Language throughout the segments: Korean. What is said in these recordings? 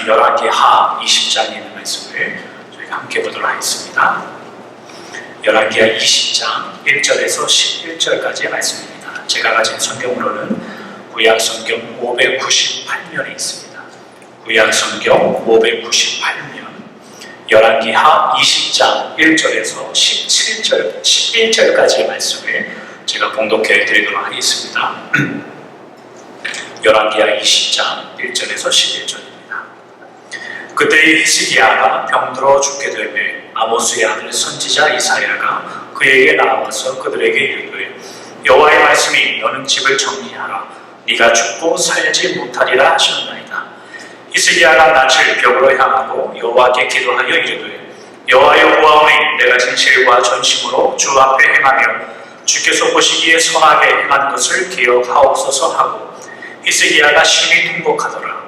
열왕기하 20장에 있는 말씀을 저희가 함께 보도록 하겠습니다. 열왕기하 20장 1절에서 11절까지의 말씀입니다. 제가 가진 성경으로는 구약 성경 598면에 있습니다. 구약 성경 598면 열왕기하 20장 1절에서 11절까지의 말씀을 제가 봉독해 드리도록 하겠습니다. 열왕기하 20장 1절에서 11절입니다. 그때 히스기야가 병들어 죽게 되매 아모스의 아들 선지자 이사야가 그에게 나와서 그들에게 이르되 여호와의 말씀이 너는 집을 정리하라. 네가 죽고 살지 못하리라 하셨나이다. 히스기야가 낯을 벽으로 향하고 여호와께 기도하여 이르되 여호와여 보아오니 내가 진실과 전심으로 주 앞에 행하며 주께서 보시기에 선하게 행한 것을 기억하옵소서 하고 히스기야가 심히 통곡하더라.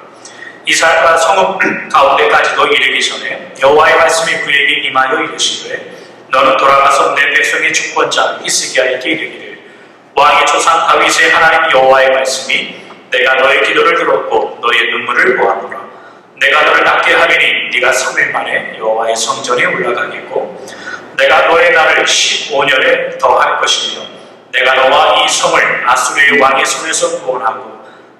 이사야가 성읍 가운데까지도 이르기 전에 여호와의 말씀이 그에게 임하여 이르시되 너는 돌아가서 내 백성의 주권자 히스기야에게 이르기를 왕의 조상 다윗의 하나님 여호와의 말씀이 내가 너의 기도를 들었고 너의 눈물을 보았노라. 내가 너를 낫게 하리니 네가 3일 만에 여호와의 성전에 올라가겠고 내가 너의 날을 15년에 더할 것이며 내가 너와 이 성을 아수르의 왕의 손에서 구원하고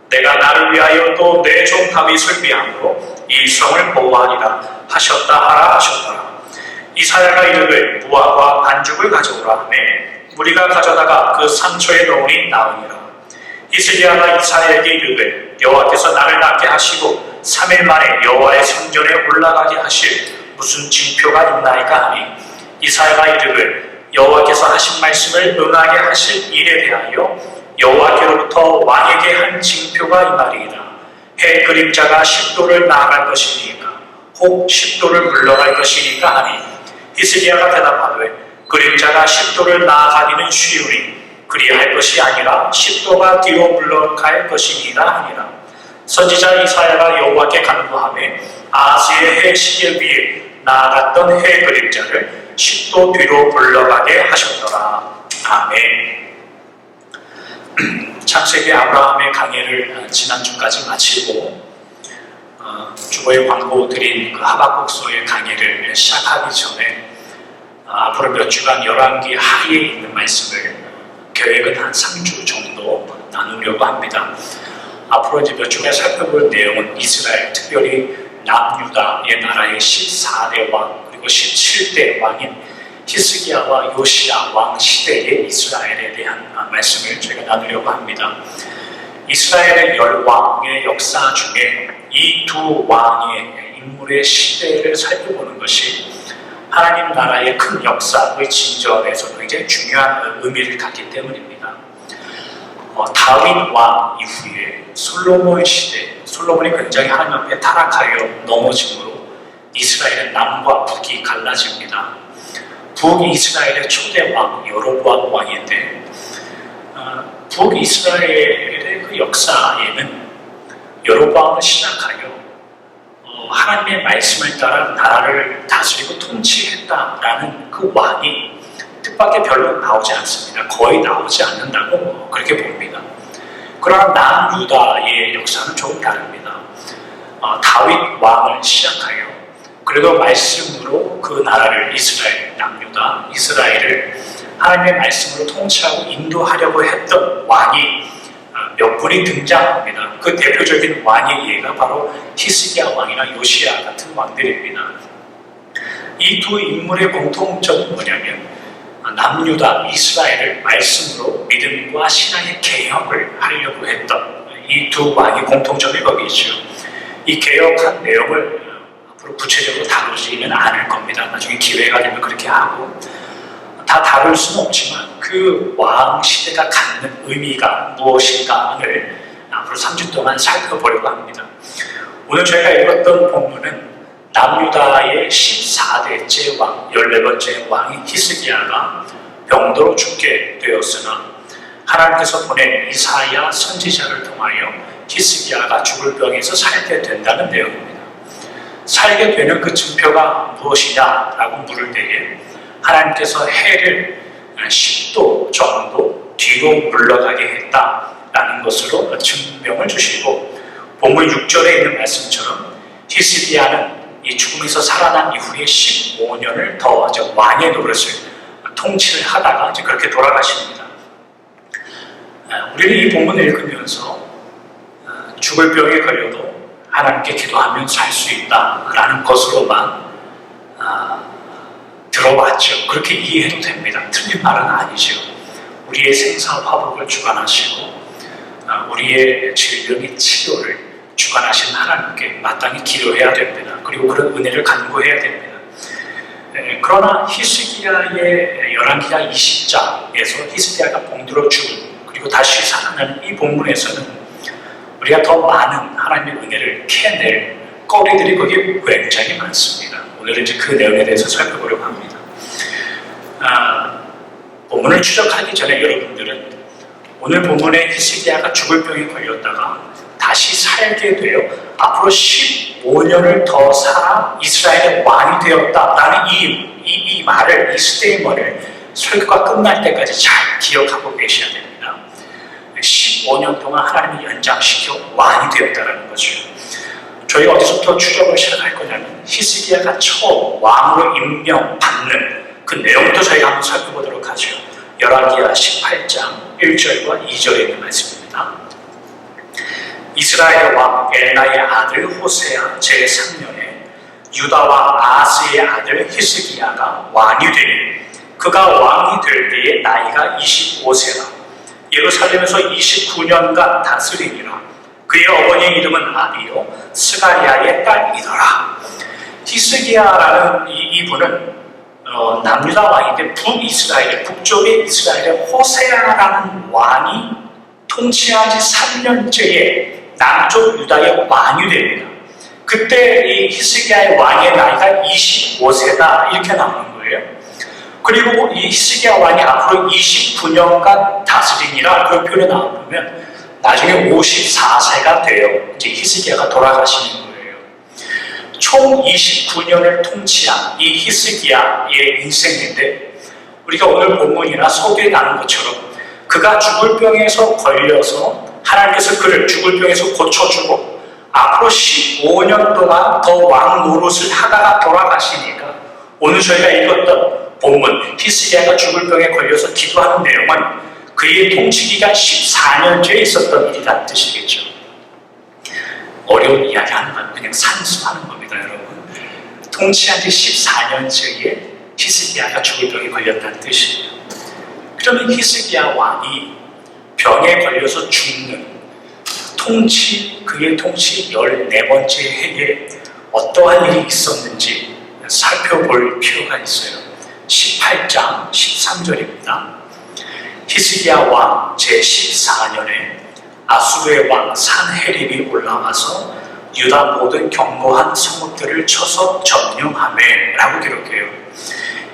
내가 나를 위하여 또 내 종 다윗을 위함으로 이 성을 보호하리라 하셨다 하라 하셨더라. 이사야가 이르되 무화과 반죽을 가져오라 하매 우리가 가져다가 그 상처에 넣으니 나으니라. 히스기야가 이사야에게 이르되 여호와께서 나를 낫게 하시고 3일 만에 여호와의 성전에 올라가게 하실 무슨 징표가 있나이까 하니 이사야가 이르되 여호와께서 하신 말씀을 응하게 하실 일에 대하여 여호와께로부터 왕에게 한 징표가 이 말이이다. 해 그림자가 10도를 나아갈 것이니까 혹 10도를 물러갈 것이니까 하니 히스기야가 대답하되 그림자가 10도를 나아가기는 쉬우니 그리할 것이 아니라 10도가 뒤로 물러갈 것이니라 하니라. 선지자 이사야가 여호와께 간구하며 아하스의 해 시계 위에 나아갔던 해 그림자를 10도 뒤로 물러가게 하셨더라. 아멘. 창세기 아브라함의 강해를 지난주까지 마치고 주보에 광고 드린 그 하박국서의 강해를 시작하기 전에 앞으로 몇 주간 열왕기 하에 있는 말씀을 계획은 한 3주 정도 나누려고 합니다. 앞으로 이제 몇 주간 살펴볼 내용은 이스라엘, 특별히 남유다의 나라의 14대 왕 그리고 17대 왕인 히스기야와 요시야 왕 시대의 이스라엘에 대한 말씀을 저희가 나누려고 합니다. 이스라엘의 10왕의 역사 중에 이 두 왕의 인물의 시대를 살펴보는 것이 하나님 나라의 큰 역사의 진전에서 굉장히 중요한 의미를 갖기 때문입니다. 다윗 왕 이후에 솔로몬 시대, 솔로몬이 굉장히 하나님 앞에 타락하여 넘어짐으로 이스라엘의 남과 북이 갈라집니다. 북이스라엘의 초대 왕 여로보암 왕인데 북이스라엘의 그 역사에는 여로보암을 시작하여 하나님의 말씀을 따라 나라를 다스리고 통치했다라는 그 왕이 뜻밖의 별로 나오지 않습니다. 거의 나오지 않는다고 그렇게 봅니다. 그러나 남유다의 역사는 조금 다릅니다. 다윗 왕을 시작하여 그래도 말씀으로 그 나라를 이스라엘, 남유다, 이스라엘을 하나님의 말씀으로 통치하고 인도하려고 했던 왕이 몇 분이 등장합니다. 그 대표적인 왕의 예가 바로 히스기야 왕이나 요시야 같은 왕들입니다. 이 두 인물의 공통점은 뭐냐면 남유다, 이스라엘을 말씀으로 믿음과 신앙의 개혁을 하려고 했던 이 두 왕의 공통점이 거기 있죠. 이 개혁한 내용을 앞으로 구체적으로 다루지는 않을 겁니다. 나중에 기회가 되면 그렇게 하고 다 다룰 수는 없지만 그 왕 시대가 갖는 의미가 무엇인가를 앞으로 3주 동안 살펴보려고 합니다. 오늘 저희가 읽었던 본문은 남유다의 14대째 왕, 14번째 왕인 히스기야가 병들어 죽게 되었으나 하나님께서 보낸 이사야 선지자를 통하여 히스기야가 죽을 병에서 살게 된다는 내용입니다. 살게 되는 그 증표가 무엇이냐라고 물을 때에 하나님께서 해를 10도 정도 뒤로 물러가게 했다라는 것으로 증명을 주시고 본문 6절에 있는 말씀처럼 히스기야는 이 죽음에서 살아난 이후에 15년을 더 왕의 노릇을 통치를 하다가 이제 그렇게 돌아가십니다. 우리는 이 본문을 읽으면서 죽을 병에 걸려도 하나님께 기도하면 살 수 있다라는 것으로만 들어봤죠. 그렇게 이해해도 됩니다. 틀린 말은 아니죠. 우리의 생사 화복을 주관하시고 우리의 질병의 치료를 주관하신 하나님께 마땅히 기도해야 됩니다. 그리고 그런 은혜를 간구해야 됩니다. 그러나 히스기야의 열왕기하 20장에서 히스기야가 병들어 죽은 그리고 다시 살아나는 이 본문에서는 우리가 더 많은 하나님의 은혜를 캐낼 거리들이 거기에 굉장히 많습니다. 오늘은 이제 그 내용에 대해서 살펴보려고 합니다. 본문을 추적하기 전에 여러분들은 오늘 본문에 히스기야가 죽을 병에 걸렸다가 다시 살게 되어 앞으로 15년을 더 살아 이스라엘의 왕이 되었다라는 이 말을, 이 스테이먼을 설교가 끝날 때까지 잘 기억하고 계셔야 됩니다. 15년 동안 하나님이 연장시켜 왕이 되었다는 거죠. 저희가 어디서부터 추적을 시작할 거냐면 히스기야가 처음 왕으로 임명받는 그 내용부터 저희가 한번 살펴보도록 하죠. 열왕기하 18장 1절과 2절에 있는 말씀입니다. 이스라엘 왕 엘나의 아들 호세아 제3년에 유다와 아하스의 아들 히스기야가 왕이 되니 그가 왕이 될 때에 나이가 25세라 예루살렘에서 29년간 다스리니라. 그의 어머니의 이름은 아비요 스가리아의 딸이더라. 히스기야라는 이분은 남유다 왕인데 북이스라엘, 북쪽의 이스라엘의 호세아라는 왕이 통치한 지 3년째에 남쪽 유다의 왕이 됩니다. 그때 이 히스기야의 왕의 나이가 25세다 이렇게 나오는 거예요. 그리고 이 히스기야 왕이 앞으로 29년간 다스리니라 그런 표현이 나오면 나중에 54세가 되어 이제 히스기야가 돌아가시는 거예요. 총 29년을 통치한 이 히스기야의 인생인데 우리가 오늘 본문이나 서두에 나눈 것처럼 그가 죽을 병에서 걸려서 하나님께서 그를 죽을 병에서 고쳐주고 앞으로 15년 동안 더 왕 노릇을 하다가 돌아가시니까 오늘 저희가 읽었던 본문 히스기야가 죽을 병에 걸려서 기도하는 내용은 그의 통치기간 14년째에 있었던 일이라는 뜻이겠죠. 어려운 이야기 하는 건 그냥 산수하는 겁니다, 여러분. 통치한 지 14년째에 히스기야가 죽을 병에 걸렸다는 뜻이에요. 그러면 히스기야 왕이 병에 걸려서 죽는 그의 통치 14번째 해에 어떠한 일이 있었는지 살펴볼 필요가 있어요. 18장 13절입니다. 히스기야 왕 제14년에 아수르의 왕 산헤립이 올라와서 유다 모든 견고한 성읍들을 쳐서 점령하매 라고 기록해요.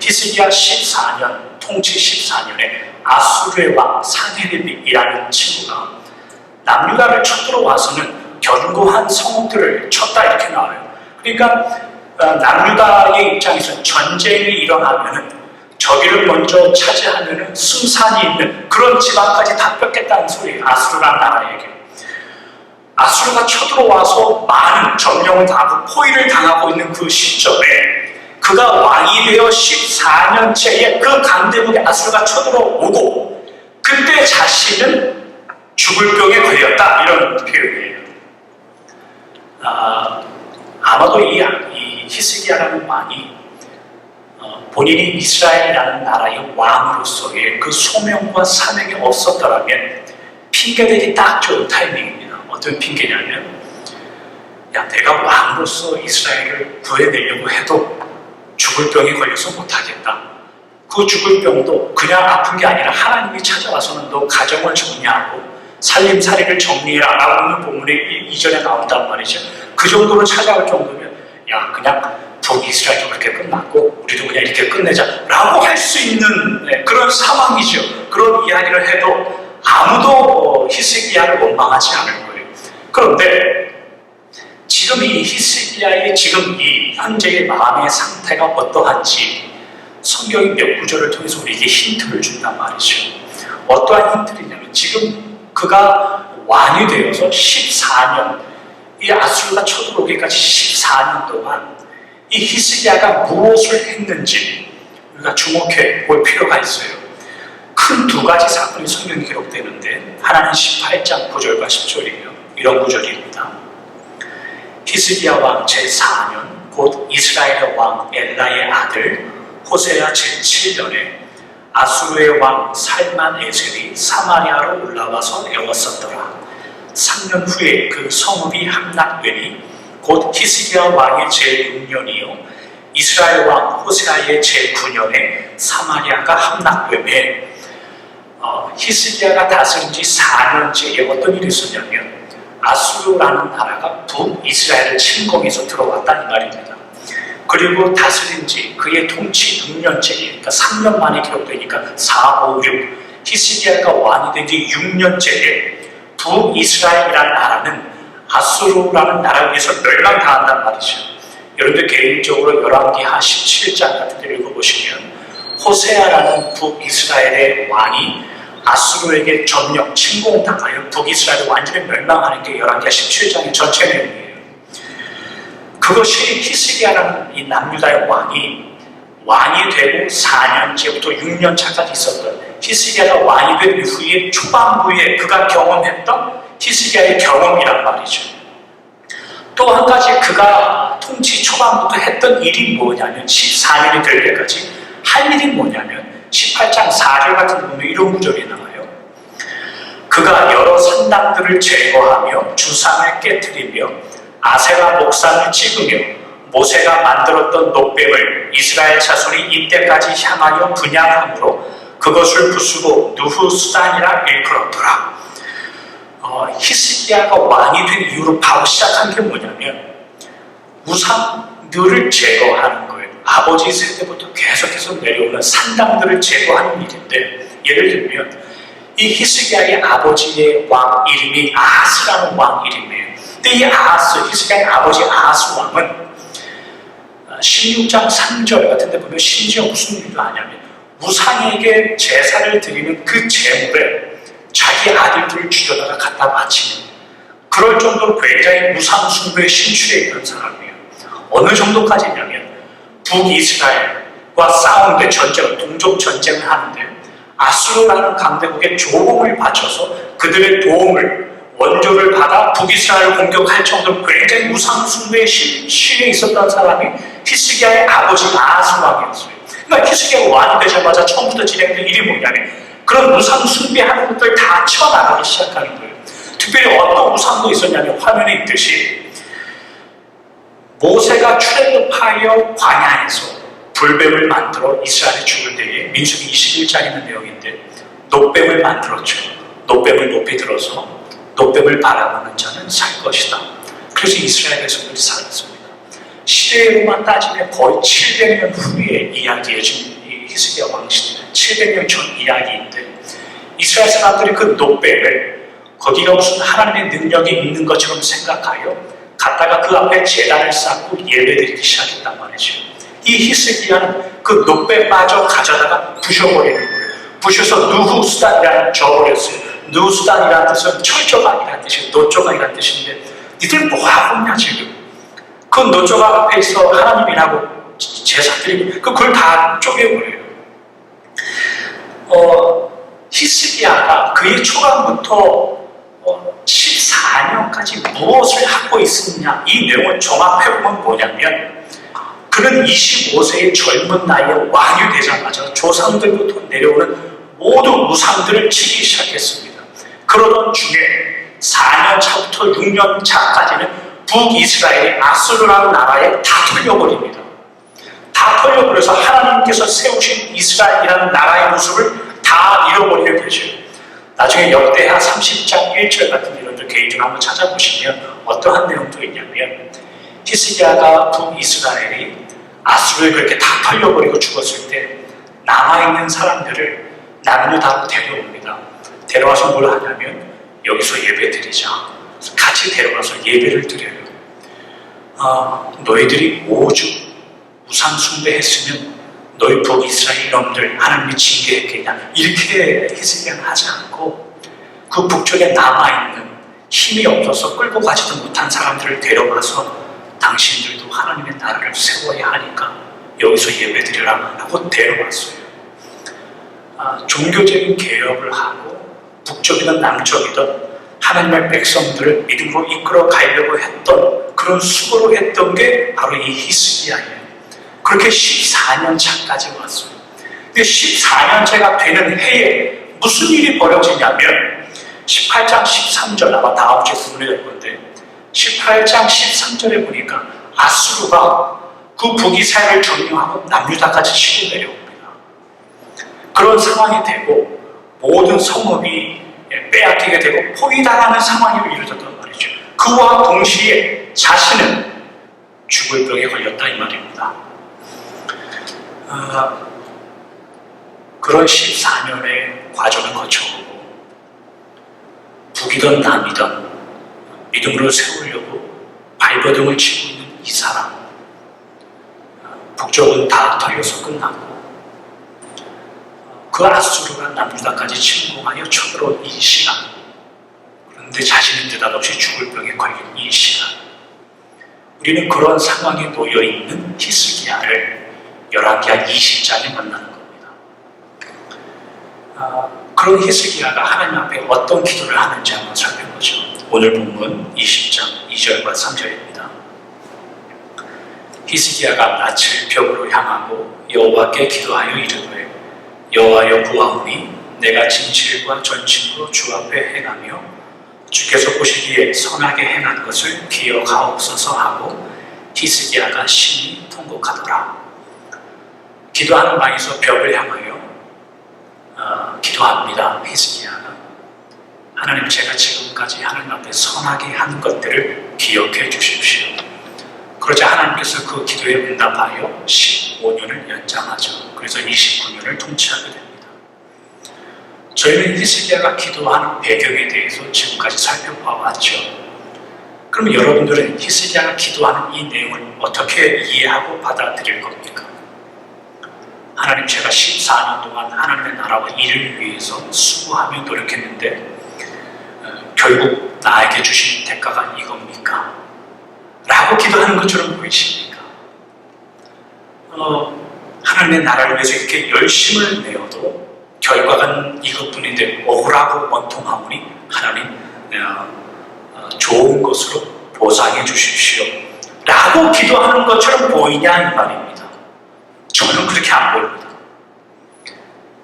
히스기야 14년, 통치 14년에 아수르의 왕 산헤립이라는 친구가 남유다를 쳐들어와서는 견고한 성읍들을 쳤다 이렇게 나와요. 그러니까 남유다의 입장에서 전쟁이 일어나면은 저기를 먼저 차지하면은 승산이 있는 그런 지방까지 다 뺏겠다는 소리예요. 아수르라는 나라에게. 아수르가 쳐들어와서 많은 점령을 당하고 포위를 당하고 있는 그 시점에 그가 왕이 되어 14년째에 그 강대국에 아수르가 쳐들어오고 그때 자신은 죽을 병에 걸렸다 이런 표현이에요. 아마도 이 히스기야라는 왕이 본인이 이스라엘이라는 나라의 왕으로서의 그 소명과 사명이 없었더라면 핑계대기 딱 좋은 타이밍입니다. 어떤 핑계냐면 야 내가 왕으로서 이스라엘을 구해내려고 해도 죽을 병에 걸려서 못하겠다. 그 죽을 병도 그냥 아픈 게 아니라 하나님이 찾아와서는 너 가정을 정리하고 살림살이를 정리해라 라고 하는 본문에 이전에 나온단 말이죠. 그 정도로 찾아올 정도면 야 그냥 북이스라엘도 그렇게 끝났고 우리도 그냥 이렇게 끝내자 라고 할 수 있는 그런 상황이죠. 그런 이야기를 해도 아무도 히스기야를 원망하지 않을 거예요. 그런데 지금 이 히스기야의 지금 이 현재의 마음의 상태가 어떠한지 성경이 몇 구절을 통해서 우리에게 힌트를 준단 말이죠. 어떠한 힌트이냐면 지금 그가 왕이 되어서 14년 이 아수르가 쳐들어오기까지 14년 동안 이 히스기야가 무엇을 했는지 우리가 주목해 볼 필요가 있어요. 큰 두 가지 사건이 성경에 기록되는데 하나는 18장 9절과 10절이에요. 이런 구절입니다. 히스기야 왕 제4년 곧 이스라엘의 왕 엘라의 아들 호세아 제7년에 아수르의 왕 살만에셀이 사마리아로 올라와서 에웠었더라. 3년 후에 그 성읍이 함락되니 곧 히스기야 왕의 제6년이요 이스라엘 왕 호세아의 제9년에 사마리아가 함락되매 히스기야가 다스린 지 4년째에 어떤 일이 있었냐면 아수르라는 나라가 북이스라엘을 침공해서 들어왔다 이 말입니다. 그리고 다스린 지 그의 통치 6년째에 그러니까 3년 만에 기록되니까 4, 5, 6 히스기야가 왕이 된 지 6년째에 북이스라엘이라는 나라는 아수르라는 나라에 의해서 멸망당한단 말이죠. 여러분들 개인적으로 열왕기하 17장 같은 데 읽어보시면 호세아라는 북이스라엘의 왕이 아수르에게 점령, 침공당하여 북이스라엘이 완전히 멸망하는 게 열왕기하 17장의 전체 내용이에요. 그것이 히스기야라는 이 남유다의 왕이 되고 4년째부터 6년차까지 있었던 히스기야가 왕이 된 이후에 초반부에 그가 경험했던 히스기야의 경험이란 말이죠. 또 한 가지 그가 통치 초반부터 했던 일이 뭐냐면 14년이 될 때까지 할 일이 뭐냐면 18장 4절 같은 데 보면 이런 구절이 나와요. 그가 여러 산당들을 제거하며 주상을 깨뜨리며 아세라 목상을 찍으며 모세가 만들었던 노뱀을 이스라엘 자손이 이때까지 향하여 분양함으로 그것을 부수고 누후수단이라 일컬었더라. 히스기야가 왕이 된 이후로 바로 시작한 게 뭐냐면 우상들을 제거하는 거예요. 아버지 세대부터 계속해서 내려오는 산당들을 제거하는 일인데 예를 들면 이 히스기야의 아버지의 왕 이름이 아하스라는 왕 이름이에요. 근데 이 아하스, 히스기야의 아버지 아하스 왕은 16장 3절 같은 데 보면 심지어 무슨 일도 하냐면 우상에게 제사를 드리는 그 제물에 자기 아들들을 죽여다가 갖다 바치는 그럴 정도로 굉장히 우상 숭배에 심취해 있던 사람이에요. 어느 정도까지냐면 북이스라엘과 싸우는데 동족 전쟁을 하는데 아수르라는 강대국에 조공을 바쳐서 그들의 도움을 원조를 받아 북이스라엘을 공격할 정도로 굉장히 우상 숭배에 심취해 있었던 사람이 히스기야의 아버지 아하스 왕이었어요. 그러니까 히스기야가 왕이 되자마자 처음부터 진행된 일이 뭐냐면 그런 우상 숭배하는 것들 다 쳐나가기 시작하는 거예요. 특별히 어떤 우상도 있었냐면 화면에 있듯이 모세가 출애굽하여 광야에서 불뱀을 만들어 이스라엘이 죽을 때에 민수기 21장에 있는 내용인데 노뱀을 만들었죠. 노뱀을 높이 들어서 노뱀을 바라보는 자는 살 것이다. 그래서 이스라엘 백성들이 살았습니다. 시대로만 따지면 거의 700년 후의 이야기예요. 지금 히스기야 왕시대는 700년 전 이야기인데 이스라엘 사람들이 그 노뱀을 거기가 무슨 하나님의 능력이 있는 것처럼 생각하여 갔다가 그 앞에 제단을 쌓고 예배드리기 시작했단 말이죠. 이 히스기야는 그 노뱀마저 가져다가 부셔버리는 거예요. 부셔서 누후수단이라는 저버렸어요. 누후수단이라는 뜻은 철조각이라는 뜻이에요. 노조각이라는 뜻인데 니들 뭐하고 있냐 지금. 그 노조각 앞에 있어 하나님이라고 제사드리고 그걸 다 쪼개버려요. 히스기야가 그의 초반부터 14년까지 무엇을 하고 있었냐 이 내용을 종합해보면 뭐냐면 그는 25세의 젊은 나이에 왕이 되자마자 조상들부터 내려오는 모든 우상들을 치기 시작했습니다. 그러던 중에 4년 차부터 6년 차까지는 북이스라엘이 아수르라는 나라에 다 털려버립니다. 다 털려버려서 하나님께서 세우신 이스라엘이라는 나라의 모습을 다 잃어버리게 되죠. 나중에 역대하 30장 1절 같은 이론들 개인적으로 한번 찾아보시면 어떠한 내용도 있냐면 히스기야가 북이스라엘이 아수르를 그렇게 다 털려버리고 죽었을 때 남아있는 사람들을 남유다로 데려옵니다. 데려와서 뭘 하냐면 여기서 예배 드리자. 같이 데려가서 예배를 드려요. 너희들이 오죽 우상 숭배했으면 너희 북이스라엘 놈들 하나님이 징계했겠냐 이렇게 히스기야는 하지 않고 그 북쪽에 남아있는 힘이 없어서 끌고 가지도 못한 사람들을 데려가서 당신들도 하나님의 나라를 세워야 하니까 여기서 예배드리라 하고 데려왔어요. 종교적인 개혁을 하고 북쪽이든 남쪽이든 하나님의 백성들을 믿음으로 이끌어 가려고 했던 그런 수고를 했던 게 바로 이 히스기야예요. 그렇게 14년 차까지 왔어요. 근데 14년 차가 되는 해에 무슨 일이 벌어지냐면 18장 13절, 아마 다음 주에 부분이 될 건데 18장 13절에 보니까 아수르가 그 북이스라엘을 점령하고 남유다까지 치고 내려옵니다. 그런 상황이 되고 모든 성읍이 빼앗기게 되고 포위당하는 상황이 이루어졌단 말이죠. 그와 동시에 자신은 죽을 병에 걸렸다 이 말입니다. 그런 14년의 과정을 거쳐보고 북이든 남이든 믿음으로 세우려고 발버둥을 치고 있는 이 사람, 북쪽은 다 털려서 끝났고 그 아수르가 남유다까지 침공하여 쳐들어온 이 시간, 그런데 자신은 느닷없이 죽을 병에 걸린 이 시간, 우리는 그런 상황에 놓여있는 히스기야를 열왕기하 20장에 만나는 겁니다. 그런 히스기야가 하나님 앞에 어떤 기도를 하는지 한번 살펴보죠. 오늘 본문 20장 2절과 3절입니다. 히스기야가 낯을 벽으로 향하고 여호와께 기도하여 이르되 여호와여 구하오니 내가 진실과 전심으로 주 앞에 행하며 주께서 보시기에 선하게 행한 것을 기억하옵소서 하고 히스기야가 심히 통곡하더라. 기도하는 방에서 벽을 향하여 기도합니다. 히스기야가 하나님, 제가 지금까지 하나님 앞에 선하게 한 것들을 기억해 주십시오. 그러자 하나님께서 그 기도에 응답하여 15년을 연장하죠. 그래서 29년을 통치하게 됩니다. 저희는 히스기야가 기도하는 배경에 대해서 지금까지 살펴봐왔죠. 그럼 여러분들은 히스기야가 기도하는 이 내용을 어떻게 이해하고 받아들일 겁니까? 하나님, 제가 14년 동안 하나님의 나라와 일을 위해서 수고하며 노력했는데 결국 나에게 주신 대가가 이겁니까? 라고 기도하는 것처럼 보이십니까? 하나님의 나라를 위해서 이렇게 열심을 내어도 결과는 이것뿐인데 억울하고 원통하오니 하나님 좋은 것으로 보상해 주십시오 라고 기도하는 것처럼 보이냐 이 말입니다. 저는 그렇게 안 보입니다.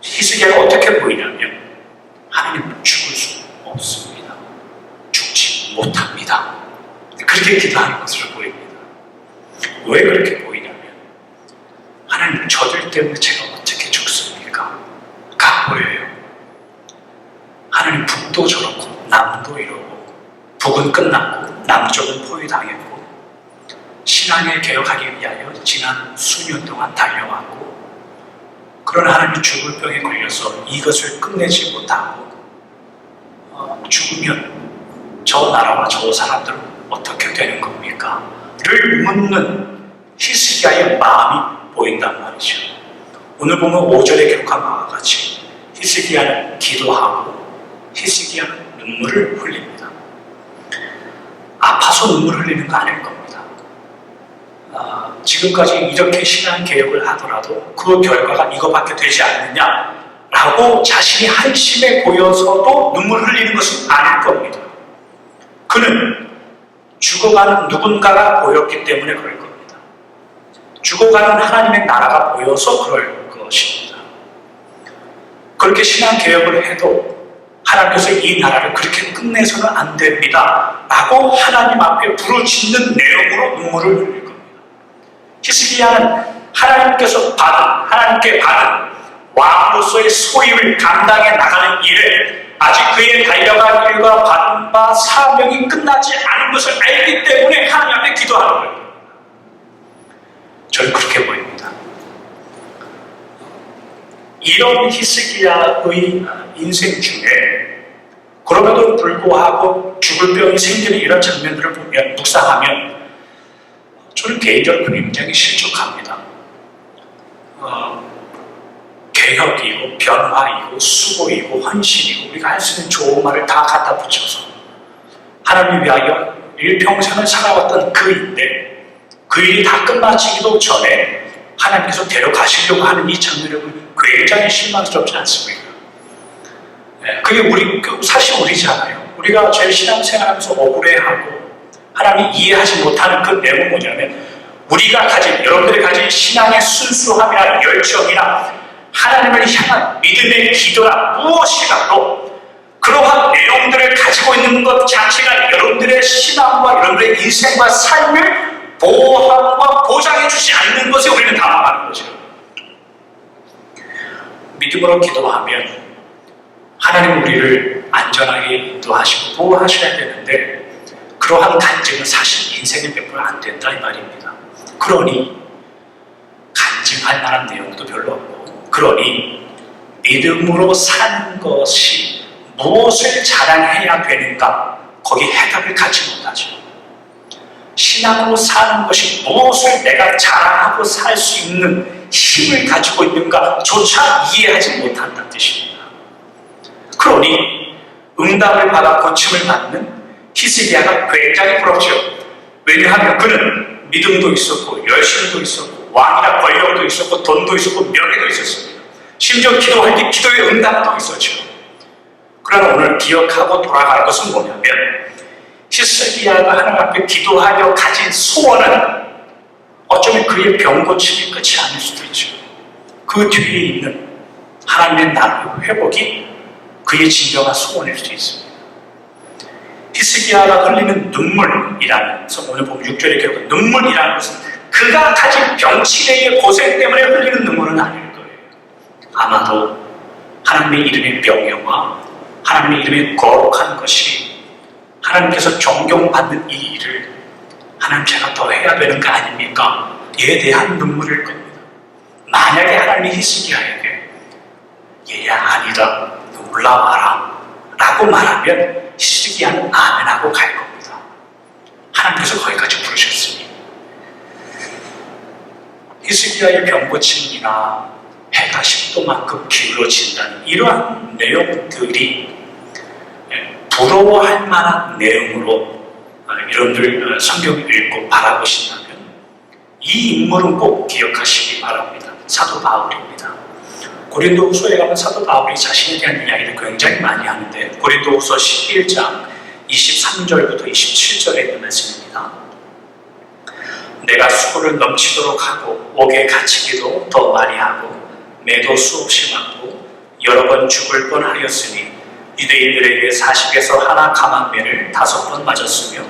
히스기야가 어떻게 보이냐면 하나님, 죽을 수 없습니다. 죽지 못합니다. 그렇게 기도하는 것으로 보입니다. 왜 그렇게 보이냐면 하나님, 저들 때문에 제가 어떻게 죽습니까? 가 보여요. 하나님, 북도 저렇고 남도 이러고 북은 끝났고 남쪽은 포위당했고 신앙을 개혁하기 위하여 지난 수년 동안 달려왔고 그런 하나님이 죽을 병에 걸려서 이것을 끝내지 못하고 죽으면 저 나라와 저 사람들은 어떻게 되는 겁니까? 를 묻는 히스기야의 마음이 보인단 말이죠. 오늘 보면 5절에 기록한 바와 같이 히스기야는 기도하고 히스기야는 눈물을 흘립니다. 아파서 눈물 흘리는 거 아닐 겁니다. 지금까지 이렇게 신앙 개혁을 하더라도 그 결과가 이거밖에 되지 않느냐라고 자신이 한심해 보여서도 눈물 흘리는 것은 아닐 겁니다. 그는 죽어가는 누군가가 보였기 때문에 그럴 겁니다. 죽어가는 하나님의 나라가 보여서 그럴 것입니다. 그렇게 신앙 개혁을 해도 하나님께서 이 나라를 그렇게 끝내서는 안 됩니다 라고 하나님 앞에 부르짖는 내용으로 눈물을 흘릴 겁니다. 히스기야는 하나님께 받은 왕으로서의 소임을 감당해 나가는 일에 아직 그의 달려갈 일과 받은 바 사명이 끝나지 않은 것을 알기 때문에 하나님 앞에 기도하는 거예요. 저는 그렇게 보입니다. 이런 히스기야의 인생 중에 그럼에도 불구하고 죽을 병이 생기는 이런 장면들을 보면, 묵상하면 저는 개인적으로 굉장히 실족합니다. 개혁이고 변화이고 수고이고 헌신이고 우리가 할 수 있는 좋은 말을 다 갖다 붙여서 하나님을 위하여 일평생을 살아왔던 그 일인데 그 일이 다 끝마치기도 전에 하나님께서 데려가시려고 하는 이 장면을 굉장히 실망스럽지 않습니까? 그게 사실 우리잖아요. 우리가 제일 신앙생활하면서 억울해하고 하나님이 이해하지 못하는 그 내용은 뭐냐면 우리가 여러분들이 가진 신앙의 순수함이나 열정이나 하나님을 향한 믿음의 기도나 무엇이라도 그러한 내용들을 가지고 있는 것 자체가 여러분들의 신앙과 여러분들의 인생과 삶을 보호하고 보장해 주지 않는 것에 우리는 당황하는 거죠. 믿음으로 기도하면 하나님은 우리를 안전하게 인도하시고 보호하셔야 되는데 그러한 간증은 사실 인생에 100% 안 된다 이 말입니다. 그러니 간증할 만한 내용도 별로 없고 그러니 믿음으로 사는 것이 무엇을 자랑해야 되는가 거기에 해답을 갖지 못하죠. 신앙으로 사는 것이 무엇을 내가 자랑하고 살 수 있는 힘을 가지고 있는가 조차 이해하지 못한다는 뜻입니다. 그러니 응답을 받아 고침을 받는 히스기야가 굉장히 부럽죠. 왜냐하면 그는 믿음도 있었고 열심도 있었고 왕이나 권력도 있었고 돈도 있었고 명예도 있었습니다. 심지어 기도할 때 기도의 응답도 있었죠. 그러나 오늘 기억하고 돌아갈 것은 뭐냐면 히스기야가 하나님 앞에 기도하려 가진 소원은 어쩌면 그의 병 고침이 끝이 아닐 수도 있죠. 그 뒤에 있는 하나님의 나라의 회복이 그의 진정한 소원일 수도 있습니다. 히스기야가 흘리는 눈물이라는 것은 오늘 보면 6절에 기록한 눈물이라는 것은 그가 가진 병치레의 고생 때문에 흘리는 눈물은 아닐 거예요. 아마도 하나님의 이름의 명예와 하나님의 이름의 거룩한 것이 하나님께서 존경받는 이 일을 하나님 제가 더 해야 되는 거 아닙니까? 이에 대한 눈물일 겁니다. 만약에 하나님이 히스기야에게 얘야 아니다 올라와라 라고 말하면 히스기야는 아멘하고 갈 겁니다. 하나님께서 거기까지 부르셨으니 히스기야의 병고침이나 해가 10도만큼 기울어진다는 이러한 내용들이 부러워할 만한 내용으로 여러분들 성경을 읽고 바라보신다면 이 인물은 꼭 기억하시기 바랍니다. 사도 바울입니다. 고린도후서에 가면 사도 바울이 자신에 대한 이야기를 굉장히 많이 하는데 고린도후서 11장 23절부터 27절에 있는 말씀입니다. 내가 수고를 넘치도록 하고 옥에 갇히기도 더 많이 하고 매도 수없이 맞고 여러 번 죽을 뻔하였으니 유대인들에게 40에서 하나 감한매를 5번 맞았으며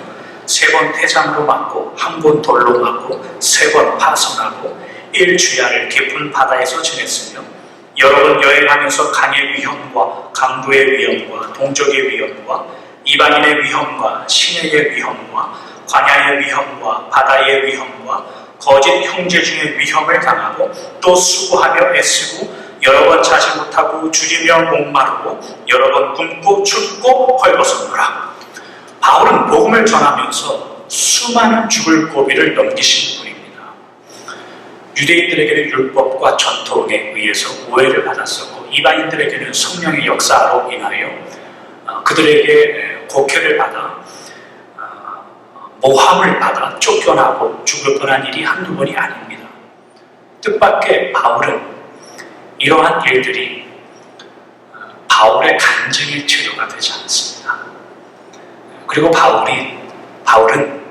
3번 태장으로 맞고 1번 돌로 맞고 3번 파선하고 1주야를 깊은 바다에서 지냈으며 여러 번 여행하면서 강의 위험과 강도의 위험과 동족의 위험과 이방인의 위험과 시내의 위험과 광야의 위험과 바다의 위험과 거짓 형제 중의 위험을 당하고 또 수고하며 애쓰고 여러 번 자지 못하고 줄이며 목마르고 여러 번 굶고 춥고 헐벗었노라. 바울은 복음을 전하면서 수많은 죽을 고비를 넘기신 분입니다. 유대인들에게는 율법과 전통에 의해서 오해를 받았었고 이방인들에게는 성령의 역사로 인하여 그들에게 곡해를 받아 모함을 받아 쫓겨나고 죽을 뻔한 일이 한두 번이 아닙니다. 뜻밖의 바울은 이러한 일들이 바울의 간증의 재료가 되지 않습니다. 그리고 바울은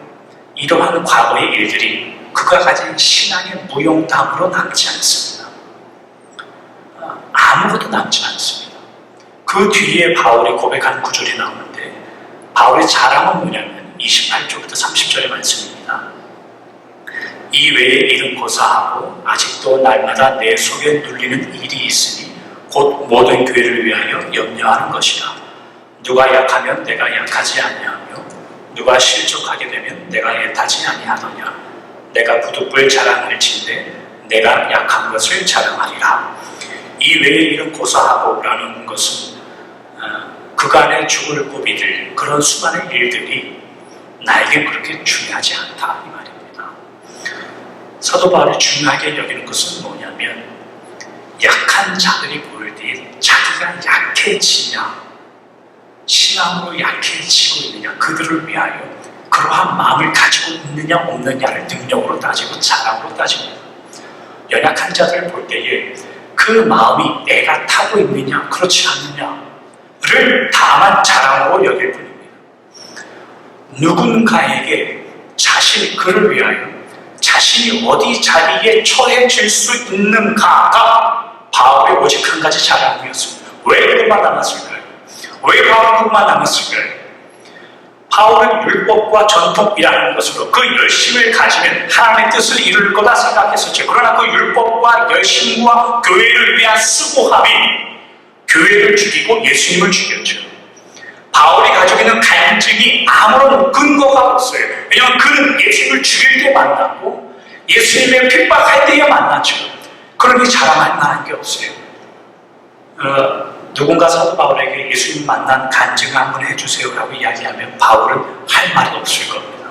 이러한 과거의 일들이 그가 가진 신앙의 무용담으로 남지 않습니다. 아무것도 남지 않습니다. 그 뒤에 바울이 고백한 구절이 나오는데 바울의 자랑은 뭐냐면 28절부터 30절의 말씀입니다. 이 외에 일은 고사하고 아직도 날마다 내 속에 눌리는 일이 있으니 곧 모든 교회를 위하여 염려하는 것이다. 누가 약하면 내가 약하지 아니하며 누가 실족하게 되면 내가 애타지 아니하더냐. 내가 부득불 자랑할진대 내가 약한 것을 자랑하리라. 이 외에 일은 고사하고 라는 것은 그간의 죽을 고비들 그런 수많은 일들이 나에게 그렇게 중요하지 않다 이 말입니다. 사도 바울이 중요하게 여기는 것은 뭐냐면 약한 자들이 보일 때 자기가 약해지냐 신앙으로 약해지고 있느냐, 그들을 위하여 그러한 마음을 가지고 있느냐 없느냐를 능력으로 따지고 자랑으로 따집니다. 연약한 자들을 볼 때에 그 마음이 내가 타고 있느냐 그렇지 않느냐를 다만 자랑으로 여길 뿐입니다. 누군가에게 그를 위하여 자신이 어디 자리에 처해질 수 있는가가 바울의 오직 한 가지 자랑이었습니다. 왜 그것만 남았을까요? 왜 바울만 남았을까요? 바울은 율법과 전통이라는 것으로 그 열심을 가지면 하나님의 뜻을 이룰 거다 생각했었죠. 그러나 그 율법과 열심과 교회를 위한 수고함이 교회를 죽이고 예수님을 죽였죠. 바울이 가지고 있는 간증이 아무런 근거가 없어요. 왜냐하면 그는 예수님을 죽일 때 만났고 예수님의 핍박할 때에 만났죠. 그러니 자랑할 만한 게 없어요. 누군가 사도 바울에게 예수님 만난 간증을 한번 해주세요 라고 이야기하면 바울은 할 말이 없을 겁니다.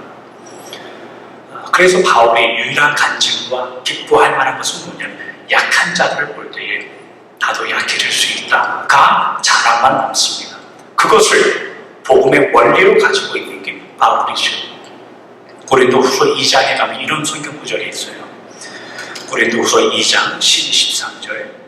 그래서 바울의 유일한 간증과 기뻐할 만한 것은 뭐냐면 약한 자들을 볼 때에 나도 약해질 수 있다가 자랑만 남습니다. 그것을 복음의 원리로 가지고 있는 게 바울이죠. 고린도후서 2장에 가면 이런 성경 구절이 있어요. 고린도후서 2장 12-13절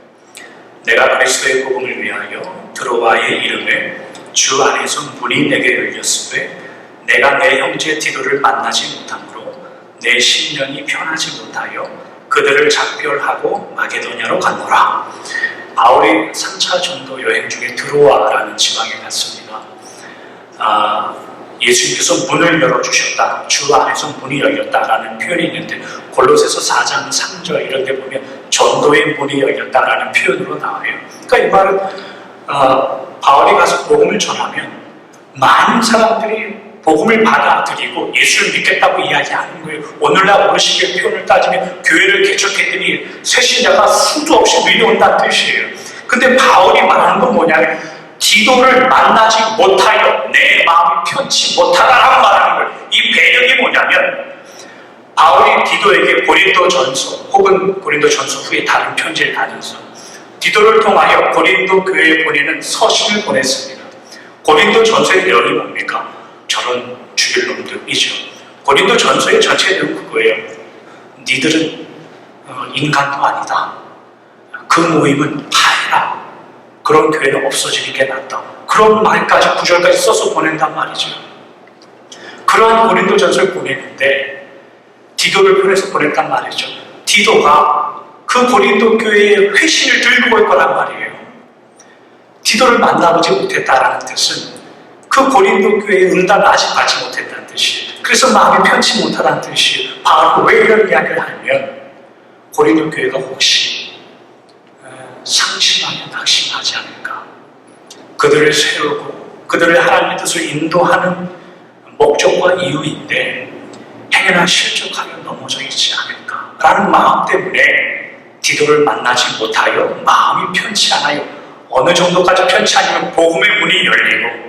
내가 그리스도의 복음을 위하여 드로아의 이름을 주 안에서 문이 내게 열렸으되 내가 내 형제 디도를 만나지 못하므로 내 심령이 편하지 못하여 그들을 작별하고 마게도냐로 갔노라. 바울이 3차 전도 여행 중에 드로아라는 지방에 갔습니다. 예수님께서 문을 열어주셨다. 주 안에서 문이 열렸다라는 표현이 있는데 골로새서 4장 3절 이런 데 보면 전도의 문이 열렸다라는 표현으로 나와요. 그러니까 이 말은 바울이 가서 복음을 전하면 많은 사람들이 복음을 받아들이고 예수를 믿겠다고 이야기하는 거예요. 오늘날 어르신의 표현을 따지면 교회를 개척했더니 새신자가 수도 없이 밀려온다는 뜻이에요. 근데 바울이 말하는 건 뭐냐면 디도를 만나지 못하여 내 마음이 편치 못하다라고 말하는 거예요. 이 배경이 뭐냐면 바울이 디도에게 고린도전서 혹은 고린도전서 후에 다른 편지를 다녀서 디도를 통하여 고린도 교회에 보내는 서신을 보냈습니다. 고린도전서의 내용이 뭡니까? 저런 죽일 놈들이죠. 고린도전서의 전체 내용은 그거예요. 니들은 인간도 아니다. 그 모임은 파해라. 그런 교회는 없어지는 게 낫다. 그런 말까지 구절까지 써서 보낸단 말이죠. 그러한 고린도전서를 보내는데 디도를 보내서 보냈단 말이죠. 디도가 그 고린도 교회의 회신을 들고 올 거란 말이에요. 디도를 만나보지 못했다라는 뜻은 그 고린도 교회의 응답을 아직 받지 못했다는 뜻이에요. 그래서 마음이 편치 못하다는 뜻이에요. 바울은 왜 이런 이야기를 하면 고린도 교회가 혹시 상심하며 낙심하지 않을까? 그들을 세우고 그들을 하나님의 뜻을 인도하는 목적과 이유인데 행여나 실족하여 넘어져 있지 않을까? 라는 마음 때문에 디도를 만나지 못하여 마음이 편치 않아요. 어느 정도까지 편치 않으면 복음의 문이 열리고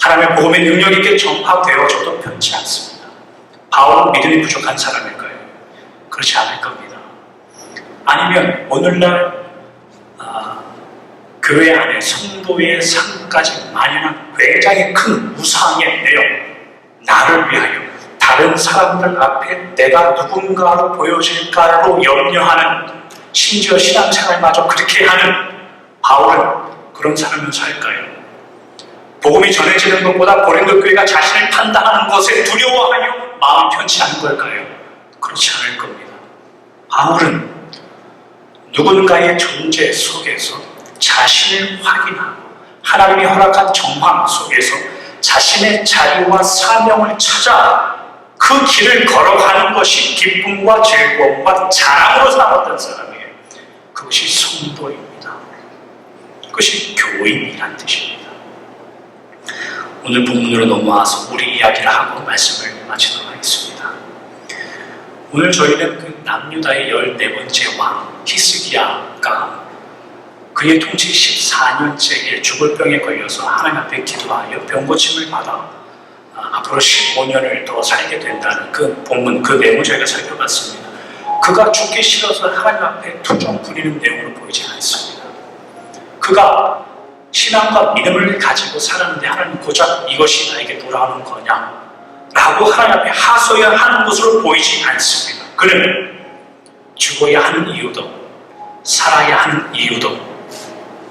하나님의 복음의 능력 있게 전파되어져도 편치 않습니다. 바울은 믿음이 부족한 사람일까요? 그렇지 않을 겁니다. 아니면 오늘날 교회 안에 성도의 삶까지 만연한 굉장히 큰 우상의 내용, 나를 위하여 다른 사람들 앞에 내가 누군가로 보여질까로 염려하는, 심지어 신앙생활마저 그렇게 하는 바울은 그런 삶을 살까요? 복음이 전해지는 것보다 고린도 교회가 자신을 판단하는 것에 두려워하여 마음이 편치 않은 걸까요? 그렇지 않을 겁니다. 바울은 누군가의 존재 속에서 자신을 확인하고 하나님이 허락한 정황 속에서 자신의 자리와 사명을 찾아 그 길을 걸어가는 것이 기쁨과 즐거움과 자랑으로 삼았던 사람이에요. 그것이 성도입니다. 그것이 교인이란 뜻입니다. 오늘 본문으로 넘어와서 우리 이야기를 하고 말씀을 마치도록 하겠습니다. 오늘 저희는 그 남유다의 14번째 왕 히스기야가 그의 통치 14년째에 죽을 병에 걸려서 하나님 앞에 기도하여 병고침을 받아 앞으로 15년을 더 살게 된다는 그 본문, 그 내용을 저희가 살펴봤습니다. 그가 죽기 싫어서 하나님 앞에 투정 부리는 내용으로 보이지 않습니다. 그가 신앙과 믿음을 가지고 살았는데 하나님 고작 이것이 나에게 돌아오는 거냐? 라고 하나님 앞에 하소야 하는 것으로 보이지 않습니다. 그는 죽어야 하는 이유도 살아야 하는 이유도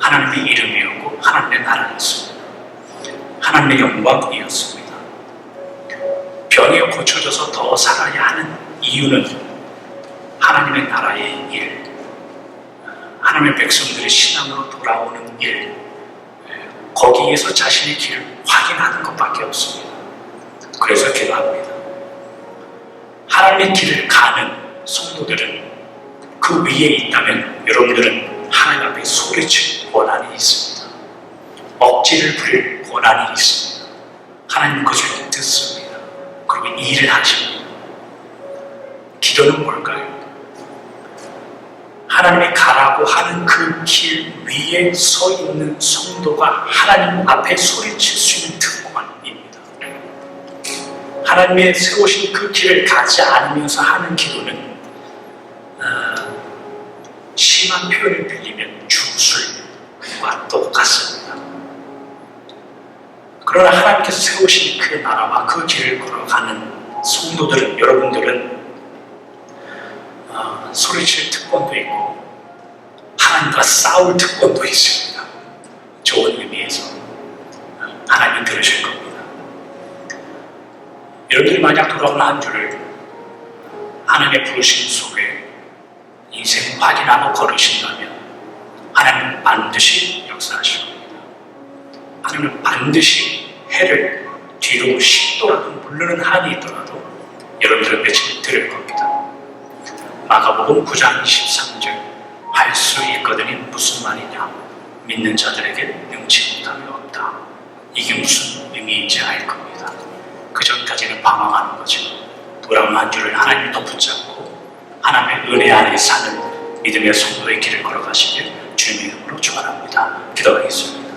하나님의 이름이었고 하나님의 나라였습니다. 하나님의 영광이었습니다. 병이 고쳐져서 더 살아야 하는 이유는 하나님의 나라의 일, 하나님의 백성들의 신앙으로 돌아오는 일, 거기에서 자신의 길을 확인하는 것밖에 없습니다. 그래서 기도합니다. 하나님의 길을 가는 성도들은 그 위에 있다면 여러분들은 하나님 앞에 소리칠 권한이 있습니다. 억지를 부릴 권한이 있습니다. 하나님은 그것을 듣습니다. 그리고 일을 하십니다. 기도는 뭘까요? 하나님이 가라고 하는 그 길 위에 서 있는 성도가 하나님 앞에 소리칠 수 있는 특권입니다. 하나님의 세우신 그 길을 가지 않으면서 하는 기도는 심한 표현을 빌리면 주술과 똑같습니다. 그러나 하나님께서 세우신 그 나라와 그 길을 걸어가는 성도들은, 여러분들은 소리칠 특권도 있고 하나님과 싸울 특권도 있습니다. 좋은 의미에서 하나님이 들으실 겁니다. 여러분들이 만약 돌아온 한 주를 하나님의 부르심 속에 인생 확인하고 걸으신다면 하나님은 반드시 역사하실 겁니다. 하나님은 반드시 해를 뒤로 10도라도 물르는 한이 있더라도 여러분들의 맺힘을 들을 겁니다. 마가복음 9장 23절 할 수 있거든이 무슨 말이냐? 믿는 자들에게 능치 못함이 없다. 이게 무슨 의미인지 알 겁니다. 그 전까지는 방황하는 거죠. 돌아온 한 주를 하나님이 더 붙잡고 하나님의 은혜 안에 사는 믿음의 성도의 길을 걸어가시길 주님의 이름으로 축원합니다. 기도하겠습니다.